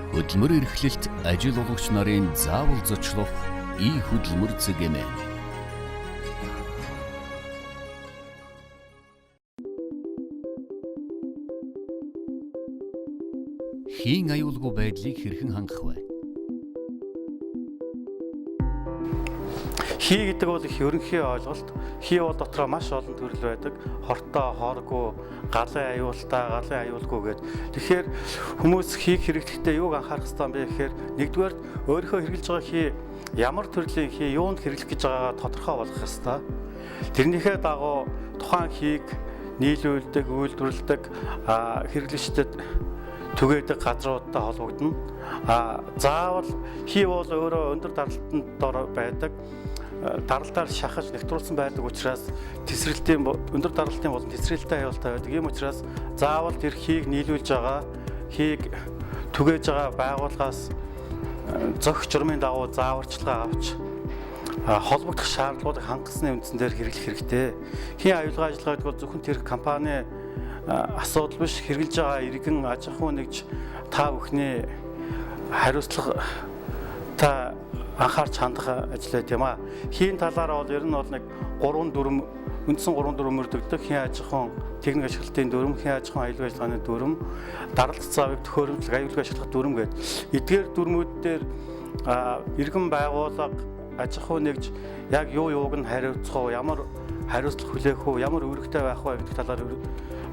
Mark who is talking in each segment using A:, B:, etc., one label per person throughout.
A: Хөдөлмөр эрхлэлт ажил олгогч нарын заавал зочлох хөдөлмөр цэглэмэн. Хийн аюулгүй байдлыг хэрхэн хангах вэ?
B: Хий гэдэг бол их ерөнхий ойлголт. Хий бол дотроо маш олон төрөл байдаг. Хортой, хооргүй, галын аюултай, галын аюулгүй гэдэг. Тэгэхээр хүмүүс хийг хэрэглэхдээ юуг анхаарах ёстой юм бэ гэхээр нэгдүгээр өөрийнхөө хэрэглэж байгаа хий ямар төрлийн хий юунд хэрэглэх гэж байгаагаа тодорхой болгох ёстой. Тэрнийхээ дагуу тухайн хийг нийлүүлдэг, үйлдвэрлэдэг хэрэглэгчдэд түгээдэг газруудтай холбогдно. Заавал хий бол өөрөө өндөр даралтанд дор байдаг. Даралтаар шахаж нэвтрүүлсэн байдаг учраас тесрэлтийн өндөр даралтын болон тесрэлттэй аюултай байдаг. Ийм учраас заавал тэр хийг нийлүүлж байгаа, хийг түгээж байгаа байгууллагаас зохих журмын дагуу зааварчилгаа авч холбогдох шаардлагуудыг хангасны үндсэн дээр хэрэглэх хэрэгтэй. Хийн аюулгүй ажиллагаа гэдэг бол зөвхөн тэр компани асуудал биш, хэрэглэж байгаа иргэн аж ахуй нэгж та бүхний хариуцлага та анхаарч хандах ажил байт юм а. Хийн талаараа бол ер нь бол нэг 3-4 үндсэн 3-4 мөрдөгдөг. Хийн аж ахуйн техник ашиглалтын дүрм, хийн аж ахуйн аюулгүй ажиллагааны дүрм, даралт цаавыг төхөөрөмжлөх аюулгүй ажиллах дүрм гэдэг. Эдгээр дүрмүүд дээр иргэн байгууллага аж ахуй нэгж яг юуг нь хариуцах уу, ямар хариуцлага хүлээх үү, ямар үүрэгтэй байх вэ гэдэг талаар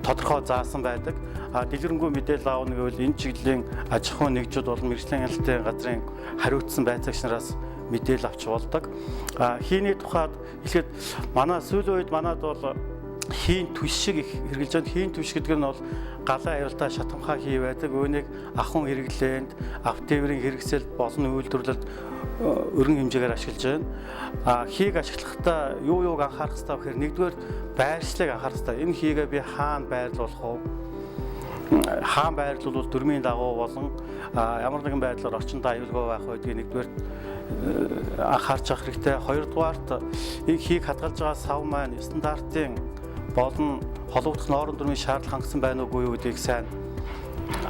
B: тодорхой заасан байдаг. Дэлгэрэнгүй мэдээлэл аавна гэвэл энэ чиглэлийн аж ахуйн нэгжүүд болон мэргэжлийн хяналтын газрын хариуцсан байцаагч нараас мэдээлэл авч болдог. Хийний тухайд хэлэхэд манай сүүлийн үед манад бол хийн түш шиг их хэрэгжилж байна. Хийн түш гэдэг нь бол галын аюултай шатамхай хий байдаг. Үүнийг ахуйн хэрэглээнд, автотээврийн хэрэгсэлд болон үйлдвэрлэлд өргөн хэмжээгээр ашиглаж байна. Хийг ашиглахдаа юуг анхаарах хэрэгтэй вэ гэхээр нэгдүгээр байршлыг анхаарах хэрэгтэй. Энэ хийгээ би хаана байрлуулах вэ? Хаан байрлуулбал дүрмийн дагуу болон ямар нэгэн байдлаар орчинд аюулгүй байх байдгийг нэгдүгээр анхаарч авах хэрэгтэй. Хоёрдугаарт энэ хийг хадгалж байгаа сав маань стандартын болон холбогдох норм дүрмийн шаардлага хангасан байна уугүй юу гэдгийг сайн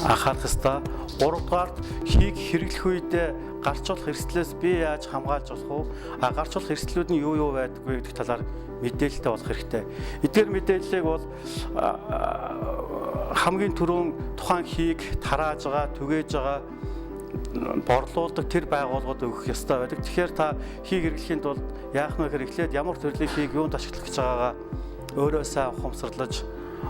B: анхаарах ёстой. Гуравдугаарт хийг хэрэглэх үедээ гарч болох эрсдлээс би яаж хамгаалж болох вэ? Гарч болох эрсдлүүд нь юу байдаггүй гэдэг талаар мэдээлэлтэй болох хэрэгтэй. Эдгээр мэдээллийг бол хамгийн түрүүн тухайн хийг тарааж байгаа, түгээж байгаа борлуулдаг тэр байгууллагууд өгөх ёстой байдаг. Тэгэхээр та хийг хэрэглэхийн тулд яах вэ гэхээр эхлээд ямар төрлийн хийг юунд ашиглах гэж байгаагаа өөрөө сайн ухамсарлаж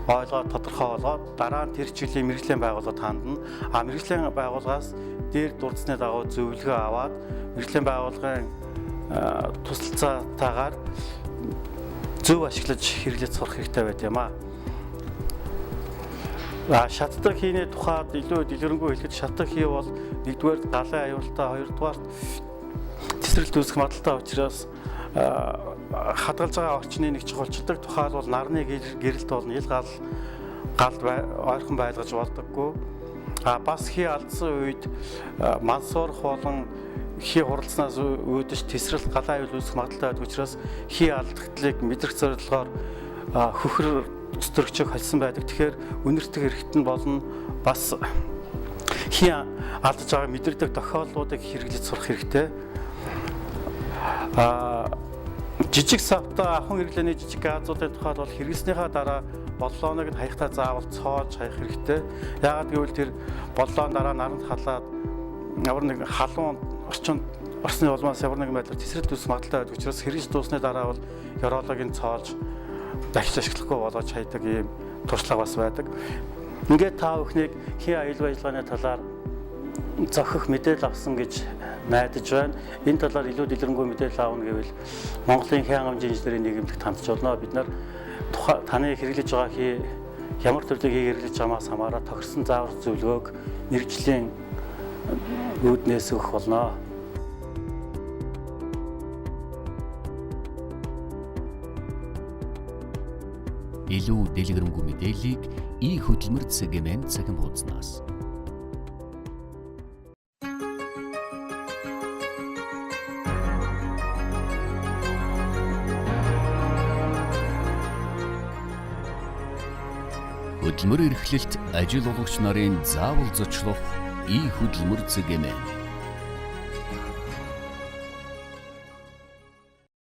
B: ойлгоод тодорхой болгоод дараа нь тэр чиглэлийн мэргэжлийн байгууллагад хандна. Мэргэжлийн байгууллагаас дээр дурдсны дагуу зөвлөгөө аваад мэргэжлийн байгууллагын тусалцаатайгаар зөв ашиглаж хэрэглэж сурах хэрэгтэй байт юм а. Шатдаг хийний тухайд илүү дэлгэрэнгүй хэлэхэд шатдаг хий бол нэгдүгээр галын аюултай, хоёрдугаар тесрэлт үүсэх магадaltaй учраас хадгалж байгаа орчны нэг чухалчилдаг тухайл бол нарны гэрэлт болно, ил гал ойрхон байлгаж болдоггүй. Бас хий алдсан үед мансуурах болон хий хуралцснаас үүдэж тесрэлт галын аюул үүсэх магадaltaй байдаг учраас хий алдагдлыг мэдрэх зорилгоор хөхөр цэцэрэгчийг холсон байдаг. Тэгэхээр үнэртэх хэрэгт нь болон бас хий алдаж байгаа мэдэрдэг тохиолдлуудыг хэрэглэж сурах хэрэгтэй. Жижиг савтай ахуйн хэрэглээний жижиг газруудын тухайд бол хэрэглэснийхаа дараа боллооныг нь хаяхтаа заавал цоож хаях хэрэгтэй. Яагаад гэвэл тэр боллоон дараа наранд халаад ямар нэг халуун орчинд орсны улмаас ямар нэгэн байдлаар тесрэлт үүсэх магадaltaй байдаг учраас хэрэгж дуусны дараа бол ёроологийг цоож дахиж ашиглахгүй болгож хайдаг ийм туршлага бас байдаг. Ингээд та бүхнийг хийн аюулгүй ажиллагааны талаар зохих мэдээлэл авсан гэж найдаж байна. Энэ талаар илүү дэлгэрэнгүй мэдээлэл аавна гэвэл Монголын хийн хангамжийн инженерийн нийгэмлэгт хандж болно. Бид нар таны хэрэглэж байгаа хий ямар төрлийг хэрэглэж байгаамаас хамаараа тохирсон заавар зөвлөгөөг мэргэжлийн үүднээс өгөх болно.
A: Илүү дэлгэрэнгүй мэдээллийг хөдөлмөр цэглэмэн цахим хуудаснаас. Хөдөлмөр эрхлэлт ажил олгогч нарын заавал зочлох и хөдөлмөр зэг эмээ.